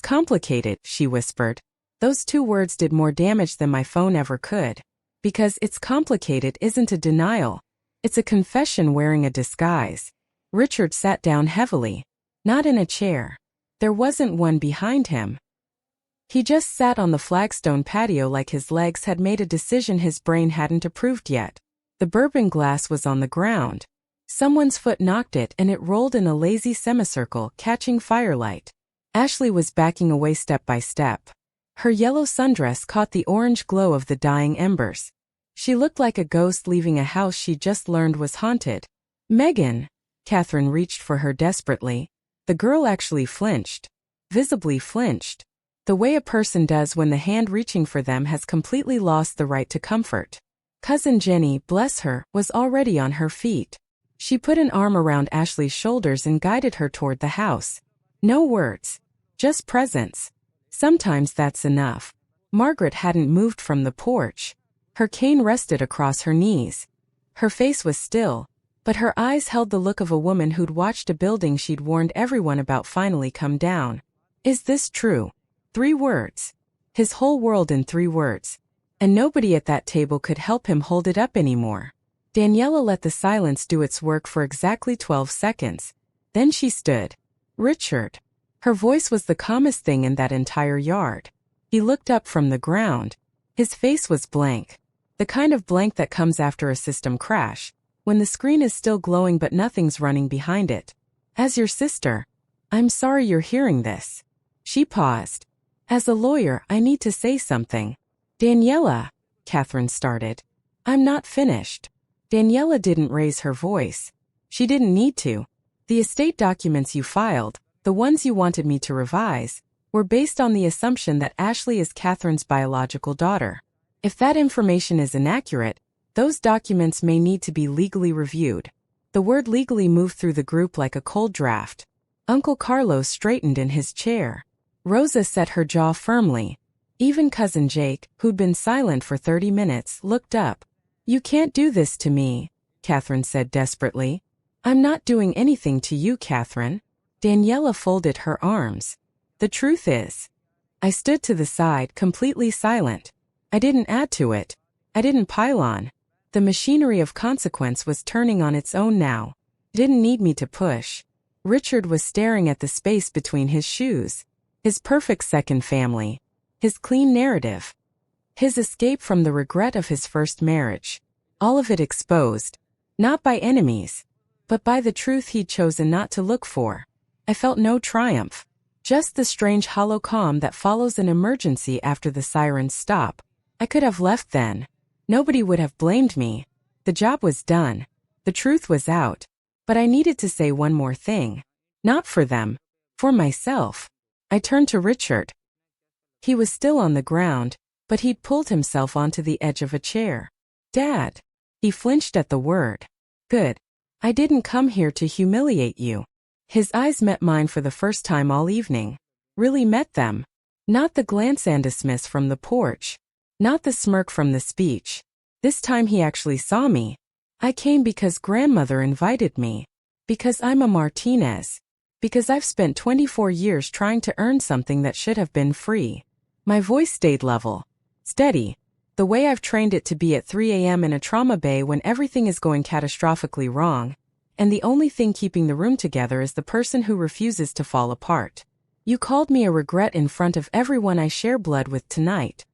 complicated, she whispered. Those 2 words did more damage than my phone ever could. Because it's complicated isn't a denial. It's a confession wearing a disguise. Richard sat down heavily. Not in a chair. There wasn't one behind him. He just sat on the flagstone patio like his legs had made a decision his brain hadn't approved yet. The bourbon glass was on the ground. Someone's foot knocked it and it rolled in a lazy semicircle, catching firelight. Ashley was backing away step by step. Her yellow sundress caught the orange glow of the dying embers. She looked like a ghost leaving a house she just learned was haunted. Megan! Catherine reached for her desperately. The girl actually flinched. Visibly flinched. The way a person does when the hand reaching for them has completely lost the right to comfort. Cousin Jenny, bless her, was already on her feet. She put an arm around Ashley's shoulders and guided her toward the house. No words. Just presence. Sometimes that's enough. Margaret hadn't moved from the porch. Her cane rested across her knees. Her face was still, but her eyes held the look of a woman who'd watched a building she'd warned everyone about finally come down. Is this true? 3 words. His whole world in 3 words. And nobody at that table could help him hold it up anymore. Daniela let the silence do its work for exactly 12 seconds. Then she stood. Richard. Her voice was the calmest thing in that entire yard. He looked up from the ground. His face was blank. The kind of blank that comes after a system crash, when the screen is still glowing but nothing's running behind it. As your sister, I'm sorry you're hearing this. She paused. As a lawyer, I need to say something. Daniela, Catherine started. I'm not finished. Daniela didn't raise her voice. She didn't need to. The estate documents you filed, the ones you wanted me to revise, were based on the assumption that Ashley is Catherine's biological daughter. If that information is inaccurate, those documents may need to be legally reviewed. The word legally moved through the group like a cold draft. Uncle Carlos straightened in his chair. Rosa set her jaw firmly. Even Cousin Jake, who'd been silent for 30 minutes, looked up. "You can't do this to me," Catherine said desperately. "I'm not doing anything to you, Catherine." Daniela folded her arms. "The truth is." I stood to the side, completely silent. I didn't add to it. I didn't pile on. The machinery of consequence was turning on its own now. It didn't need me to push. Richard was staring at the space between his shoes. His perfect second family. His clean narrative. His escape from the regret of his first marriage. All of it exposed. Not by enemies, but by the truth he'd chosen not to look for. I felt no triumph. Just the strange hollow calm that follows an emergency after the sirens stop. I could have left then. Nobody would have blamed me. The job was done. The truth was out. But I needed to say one more thing. Not for them. For myself. I turned to Richard. He was still on the ground, but he'd pulled himself onto the edge of a chair. "Dad." He flinched at the word. "Good. I didn't come here to humiliate you." His eyes met mine for the first time all evening. Really met them. Not the glance and dismiss from the porch. Not the smirk from the speech. This time he actually saw me. I came because grandmother invited me. Because I'm a Martinez. Because I've spent 24 years trying to earn something that should have been free. My voice stayed level. Steady. The way I've trained it to be at 3 a.m. in a trauma bay when everything is going catastrophically wrong. And the only thing keeping the room together is the person who refuses to fall apart. You called me a regret in front of everyone I share blood with tonight.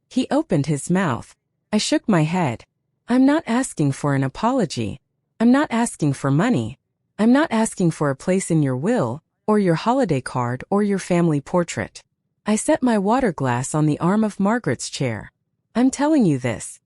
He opened his mouth. I shook my head. I'm not asking for an apology. I'm not asking for money. I'm not asking for a place in your will, or your holiday card, or your family portrait. I set my water glass on the arm of Margaret's chair. I'm telling you this.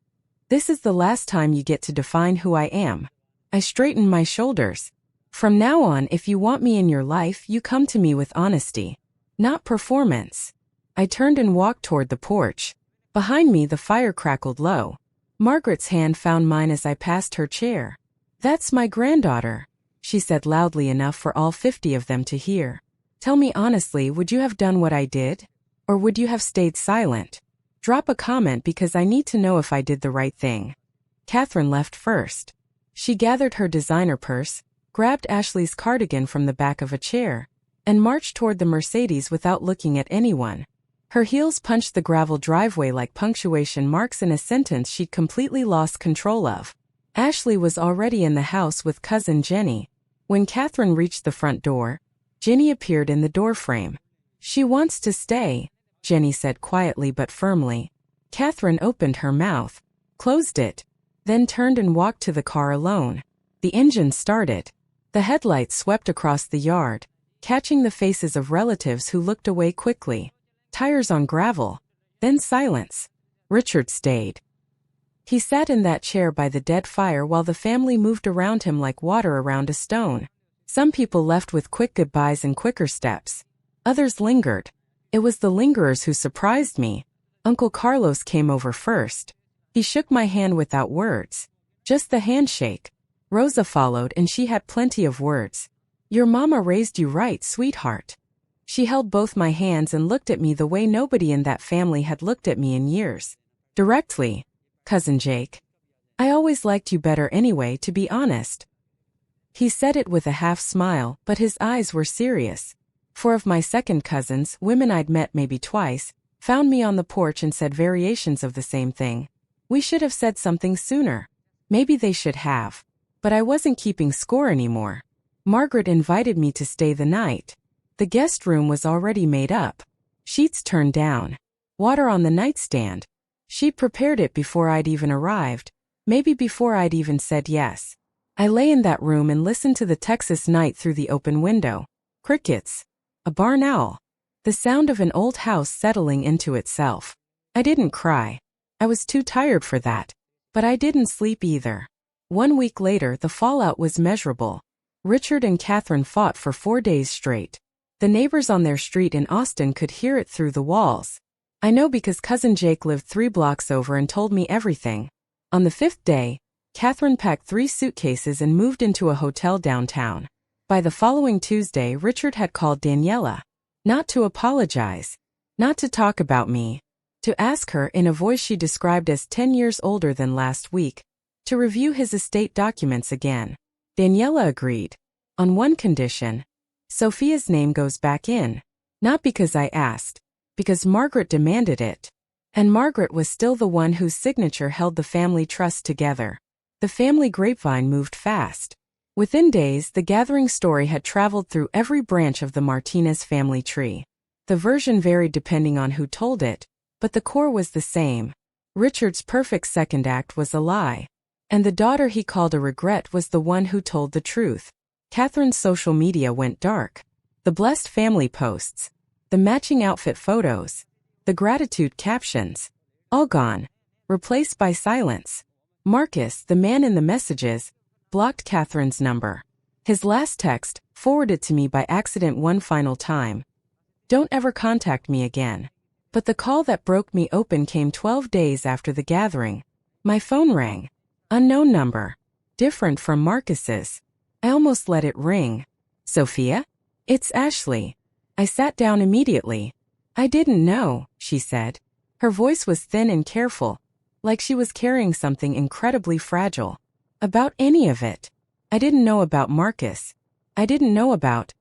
This is the last time you get to define who I am. I straightened my shoulders. From now on, if you want me in your life, you come to me with honesty. Not performance. I turned and walked toward the porch. Behind me, the fire crackled low. Margaret's hand found mine as I passed her chair. "That's my granddaughter," she said loudly enough for all 50 of them to hear. "Tell me honestly, would you have done what I did? Or would you have stayed silent? Drop a comment because I need to know if I did the right thing." Catherine left first. She gathered her designer purse, grabbed Ashley's cardigan from the back of a chair, and marched toward the Mercedes without looking at anyone. Her heels punched the gravel driveway like punctuation marks in a sentence she'd completely lost control of. Ashley was already in the house with cousin Jenny. When Catherine reached the front door, Jenny appeared in the doorframe. "She wants to stay," Jenny said quietly but firmly. Catherine opened her mouth, closed it, then turned and walked to the car alone. The engine started. The headlights swept across the yard, catching the faces of relatives who looked away quickly. Tires on gravel. Then silence. Richard stayed. He sat in that chair by the dead fire while the family moved around him like water around a stone. Some people left with quick goodbyes and quicker steps. Others lingered. It was the lingerers who surprised me. Uncle Carlos came over first. He shook my hand without words. Just the handshake. Rosa followed, and she had plenty of words. "Your mama raised you right, sweetheart." She held both my hands and looked at me the way nobody in that family had looked at me in years. Directly. "Cousin Jake. I always liked you better anyway, to be honest." He said it with a half smile, but his eyes were serious. 4 of my second cousins, women I'd met maybe twice, found me on the porch and said variations of the same thing. We should have said something sooner. Maybe they should have. But I wasn't keeping score anymore. Margaret invited me to stay the night. The guest room was already made up. Sheets turned down. Water on the nightstand. She'd prepared it before I'd even arrived. Maybe before I'd even said yes. I lay in that room and listened to the Texas night through the open window. Crickets. A barn owl. The sound of an old house settling into itself. I didn't cry. I was too tired for that. But I didn't sleep either. 1 week later, the fallout was measurable. Richard and Catherine fought for 4 days straight. The neighbors on their street in Austin could hear it through the walls. I know because cousin Jake lived 3 blocks over and told me everything. On the 5th day, Catherine packed 3 suitcases and moved into a hotel downtown. By the following Tuesday, Richard had called Daniela. Not to apologize. Not to talk about me. To ask her, in a voice she described as 10 years older than last week, to review his estate documents again. Daniela agreed. On one condition. Sophia's name goes back in. Not because I asked. Because Margaret demanded it. And Margaret was still the one whose signature held the family trust together. The family grapevine moved fast. Within days, the gathering story had traveled through every branch of the Martinez family tree. The version varied depending on who told it, but the core was the same. Richard's perfect second act was a lie. And the daughter he called a regret was the one who told the truth. Catherine's social media went dark. The blessed family posts. The matching outfit photos. The gratitude captions. All gone. Replaced by silence. Marcus, the man in the messages, blocked Catherine's number. His last text, forwarded to me by accident one final time. Don't ever contact me again. But the call that broke me open came 12 days after the gathering. My phone rang. Unknown number. Different from Marcus's. I almost let it ring. Sophia? It's Ashley. I sat down immediately. I didn't know, she said. Her voice was thin and careful, like she was carrying something incredibly fragile. About any of it. I didn't know about Marcus. I didn't know about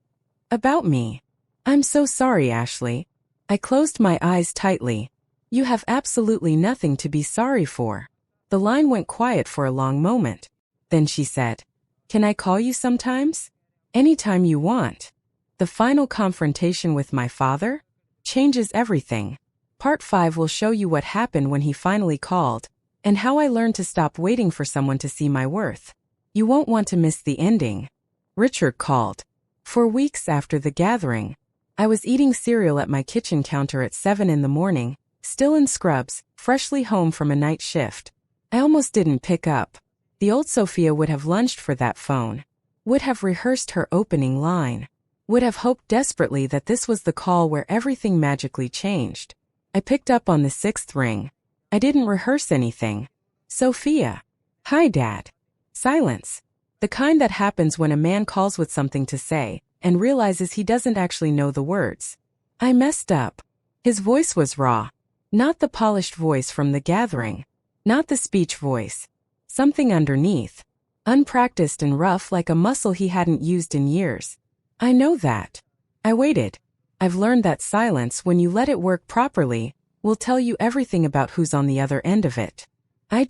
me. I'm so sorry, Ashley. I closed my eyes tightly. You have absolutely nothing to be sorry for. The line went quiet for a long moment. Then she said, Can I call you sometimes? Anytime you want. The final confrontation with my father? Changes everything. Part 5 will show you what happened when he finally called, and how I learned to stop waiting for someone to see my worth. You won't want to miss the ending. Richard called. For weeks after the gathering, I was eating cereal at my kitchen counter at 7 in the morning, still in scrubs, freshly home from a night shift. I almost didn't pick up. The old Sophia would have lunged for that phone. Would have rehearsed her opening line. Would have hoped desperately that this was the call where everything magically changed. I picked up on the 6th ring. I didn't rehearse anything. Sophia. Hi, Dad. Silence. The kind that happens when a man calls with something to say, and realizes he doesn't actually know the words. I messed up. His voice was raw. Not the polished voice from the gathering. Not the speech voice. Something underneath. Unpracticed and rough like a muscle he hadn't used in years. I know that. I waited. I've learned that silence, when you let it work properly, will tell you everything about who's on the other end of it. I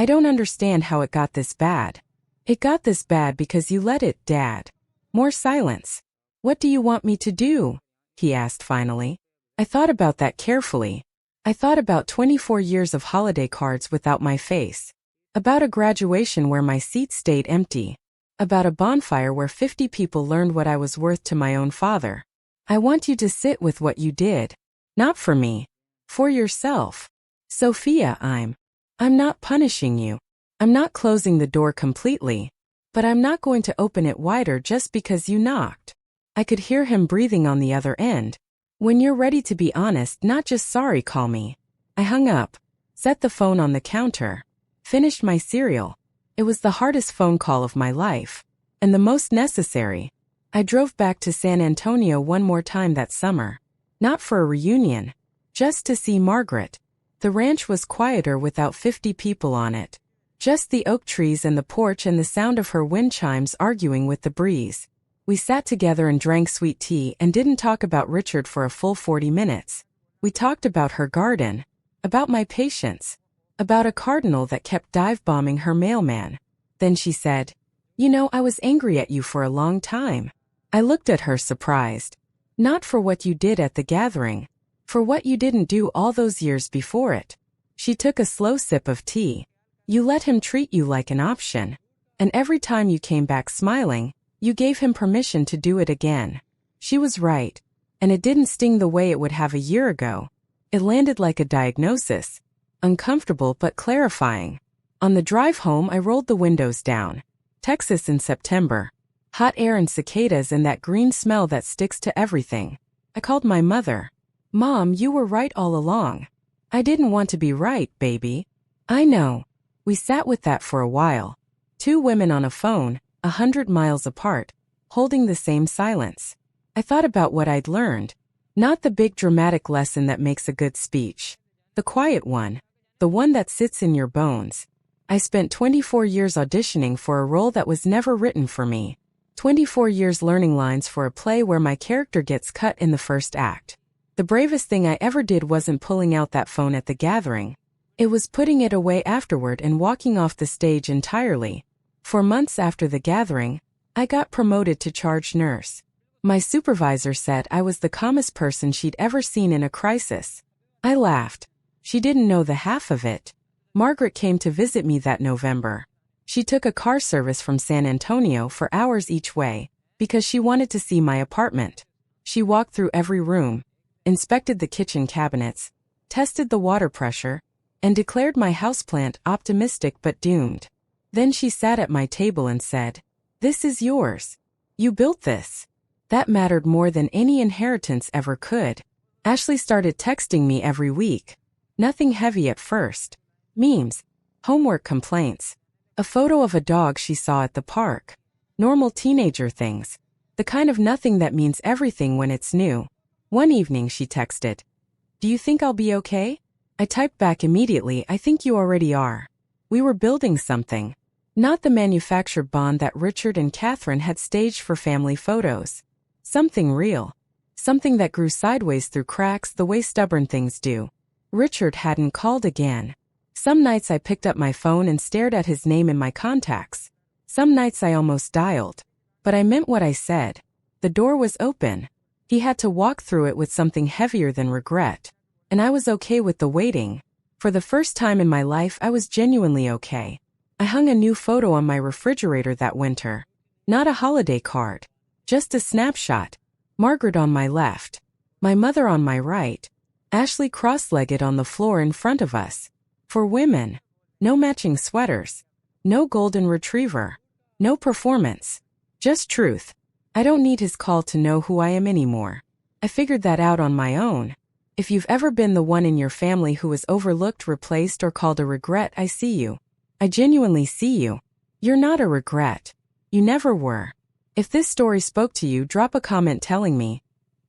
don't understand how it got this bad. It got this bad because you let it, Dad. More silence. What do you want me to do? He asked finally. I thought about that carefully. I thought about 24 years of holiday cards without my face. About a graduation where my seat stayed empty. About a bonfire where 50 people learned what I was worth to my own father. I want you to sit with what you did. Not for me. For yourself. Sophia, I'm not punishing you. I'm not closing the door completely. But I'm not going to open it wider just because you knocked. I could hear him breathing on the other end. When you're ready to be honest, not just sorry, call me. I hung up. Set the phone on the counter. Finished my cereal. It was the hardest phone call of my life. And the most necessary. I drove back to San Antonio one more time that summer. Not for a reunion. Just to see Margaret. The ranch was quieter without 50 people on it. Just the oak trees and the porch and the sound of her wind chimes arguing with the breeze. We sat together and drank sweet tea and didn't talk about Richard for a full 40 minutes. We talked about her garden. About my patients. About a cardinal that kept dive-bombing her mailman. Then she said, You know, I was angry at you for a long time. I looked at her surprised. Not for what you did at the gathering. For what you didn't do all those years before it. She took a slow sip of tea. You let him treat you like an option. And every time you came back smiling, you gave him permission to do it again. She was right. And it didn't sting the way it would have a year ago. It landed like a diagnosis. Uncomfortable but clarifying. On the drive home, I rolled the windows down. Texas in September. Hot air and cicadas and that green smell that sticks to everything. I called my mother. Mom, you were right all along. I didn't want to be right, baby. I know. We sat with that for a while. Two women on a phone, 100 miles apart, holding the same silence. I thought about what I'd learned. Not the big dramatic lesson that makes a good speech. The quiet one. The one that sits in your bones. I spent 24 years auditioning for a role that was never written for me. 24 years learning lines for a play where my character gets cut in the first act. The bravest thing I ever did wasn't pulling out that phone at the gathering. It was putting it away afterward and walking off the stage entirely. For months after the gathering, I got promoted to charge nurse. My supervisor said I was the calmest person she'd ever seen in a crisis. I laughed. She didn't know the half of it. Margaret came to visit me that November. She took a car service from San Antonio for hours each way, because she wanted to see my apartment. She walked through every room, inspected the kitchen cabinets, tested the water pressure, and declared my houseplant optimistic but doomed. Then she sat at my table and said, "This is yours. You built this." That mattered more than any inheritance ever could. Ashley started texting me every week. Nothing heavy at first. Memes, homework complaints, a photo of a dog she saw at the park. Normal teenager things. The kind of nothing that means everything when it's new. One evening she texted, "Do you think I'll be okay?" I typed back immediately, "I think you already are." We were building something. Not the manufactured bond that Richard and Catherine had staged for family photos. Something real. Something that grew sideways through cracks the way stubborn things do. Richard hadn't called again. Some nights I picked up my phone and stared at his name in my contacts. Some nights I almost dialed. But I meant what I said. The door was open. He had to walk through it with something heavier than regret. And I was okay with the waiting. For the first time in my life I was genuinely okay. I hung a new photo on my refrigerator that winter. Not a holiday card. Just a snapshot. Margaret on my left. My mother on my right. Ashley cross-legged on the floor in front of us. For women. No matching sweaters. No golden retriever. No performance. Just truth. I don't need his call to know who I am anymore. I figured that out on my own. If you've ever been the one in your family who was overlooked, replaced, or called a regret, I see you. I genuinely see you. You're not a regret. You never were. If this story spoke to you, drop a comment telling me,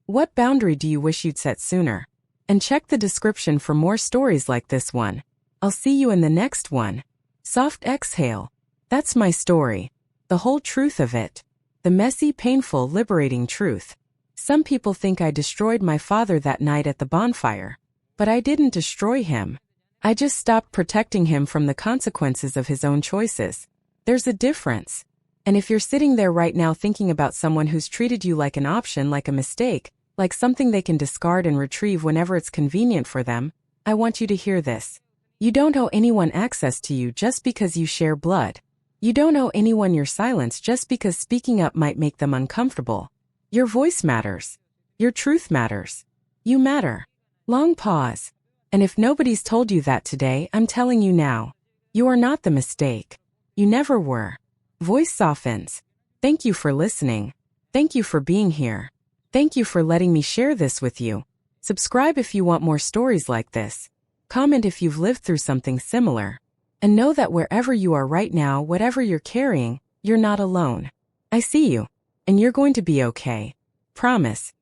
what boundary do you wish you'd set sooner? And check the description for more stories like this one. I'll see you in the next one. Soft exhale. That's my story. The whole truth of it. The messy, painful, liberating truth. Some people think I destroyed my father that night at the bonfire. But I didn't destroy him. I just stopped protecting him from the consequences of his own choices. There's a difference. And if you're sitting there right now thinking about someone who's treated you like an option, like a mistake, like something they can discard and retrieve whenever it's convenient for them, I want you to hear this. You don't owe anyone access to you just because you share blood. You don't owe anyone your silence just because speaking up might make them uncomfortable. Your voice matters. Your truth matters. You matter. Long pause. And if nobody's told you that today, I'm telling you now. You are not the mistake. You never were. Voice softens. Thank you for listening. Thank you for being here. Thank you for letting me share this with you. Subscribe if you want more stories like this. Comment if you've lived through something similar. And know that wherever you are right now, whatever you're carrying, you're not alone. I see you. And you're going to be okay. Promise.